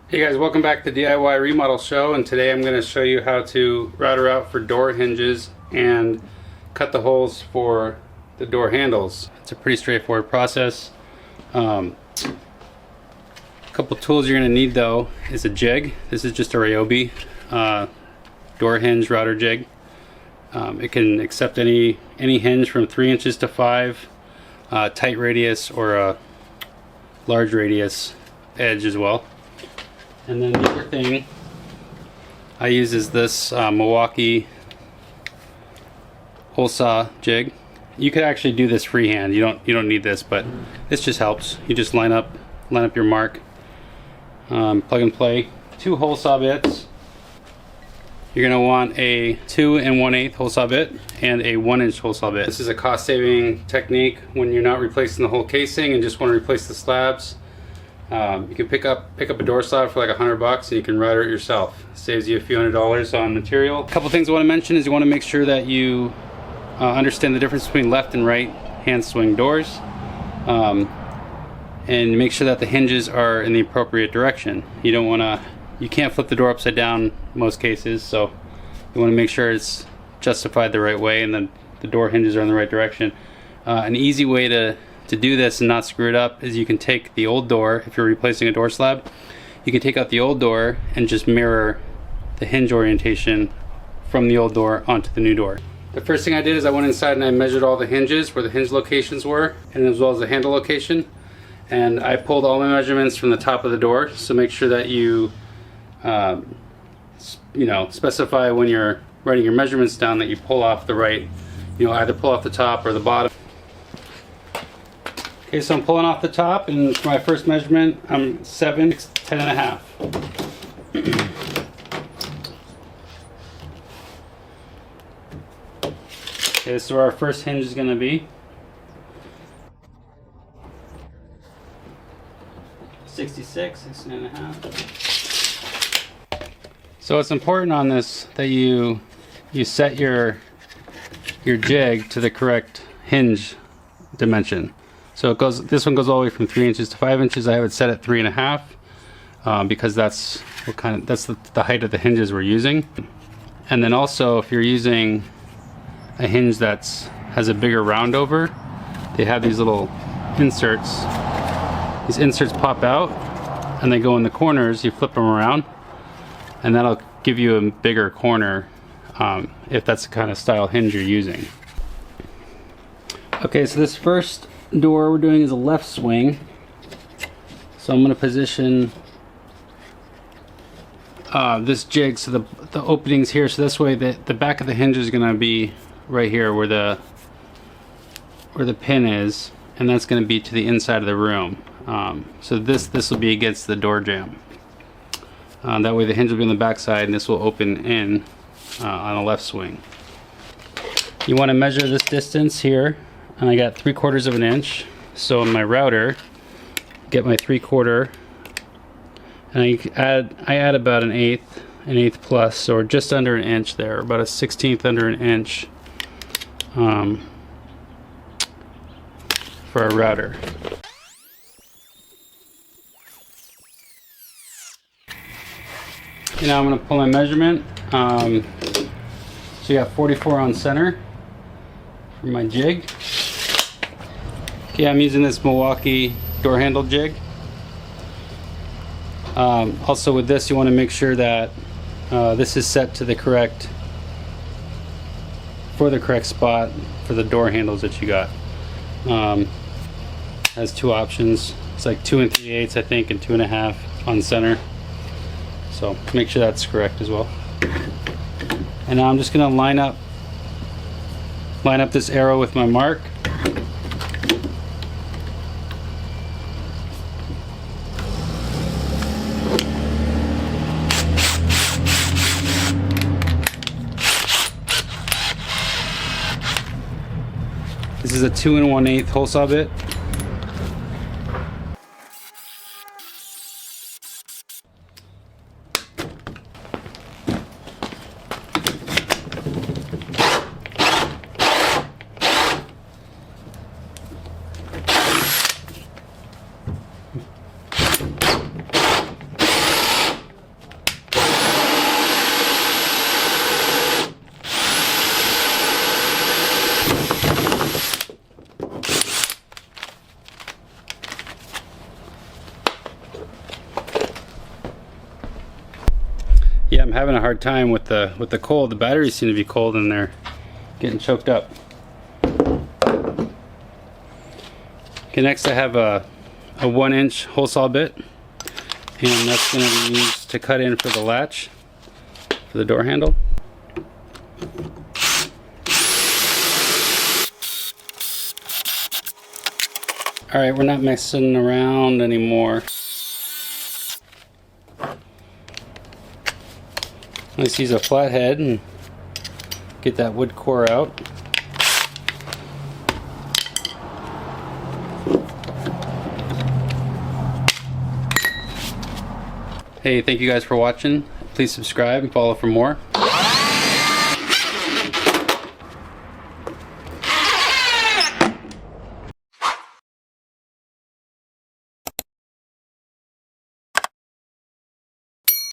Hey guys, welcome back to DIY Remodel Show, and today I'm going to show you how to router out for door hinges and cut the holes for the door handles. It's a pretty straightforward process. A couple tools you're going to need though is a jig. This is just a Ryobi door hinge router jig. It can accept any hinge from 3 inches to 5, tight radius or a large radius edge as well. And then the other thing I use is this Milwaukee hole saw jig. You could actually do this freehand. You don't need this, but this just helps. You just line up your mark, plug and play. 2 hole saw bits. You're gonna want a 2 1/8 hole saw bit and a 1-inch hole saw bit. This is a cost-saving technique when you're not replacing the whole casing and just want to replace the slabs. You can pick up a door slab for like $100 and you can router it yourself. Saves you a few $100s on material. A couple things I want to mention is you want to make sure that you understand the difference between left and right hand swing doors, and make sure that the hinges are in the appropriate direction. You can't flip the door upside down in most cases, so you want to make sure it's justified the right way and then the door hinges are in the right direction. An easy way to do this and not screw it up is you can take the old door, if you're replacing a door slab, you can take out the old door and just mirror the hinge orientation from the old door onto the new door. The first thing I did is I went inside and I measured all the hinges, where the hinge locations were, and as well as the handle location, and I pulled all my measurements from the top of the door. So make sure that you specify when you're writing your measurements down that you pull off the right, either pull off the top or the bottom. Okay, so I'm pulling off the top, and for my first measurement, I'm 7, 10 and a half. Okay, so our first hinge is going to be 66, 16 and a half. So it's important on this that you set your jig to the correct hinge dimension. So this one goes all the way from 3 inches to 5 inches. I have it set at 3 1/2 because that's the height of the hinges we're using. And then also, if you're using a hinge has a bigger round over, they have these little inserts. These inserts pop out and they go in the corners. You flip them around, and that'll give you a bigger corner if that's the kind of style hinge you're using. Okay, so this first door we're doing is a left swing, so I'm going to position this jig so the opening's here, so this way the back of the hinge is going to be right here where the pin is, and that's going to be to the inside of the room. So this will be against the door jamb. That way the hinge will be on the back side and this will open in on a left swing. You want to measure this distance here, and I got 3/4 of an inch. So in my router, get my 3/4, and I add about an eighth plus, so just under an inch there, about a 1/16 under an inch for a router. Okay, now I'm going to pull my measurement. So you got 44 on center for my jig. Okay, I'm using this Milwaukee door handle jig. Also with this, you want to make sure that this is set to the correct spot for the door handles that you got. Has 2 options. It's like 2 3/8, I think, and 2 1/2 on center. So make sure that's correct as well. And now I'm just going to line up this arrow with my mark. This is a 2 1/8 hole saw bit. Yeah, I'm having a hard time with the cold. The batteries seem to be cold and they're getting choked up. Okay, next I have a 1-inch hole saw bit, and that's going to be used to cut in for the latch for the door handle. Alright, we're not messing around anymore. Let's use a flathead and get that wood core out. Hey, thank you guys for watching. Please subscribe and follow for more.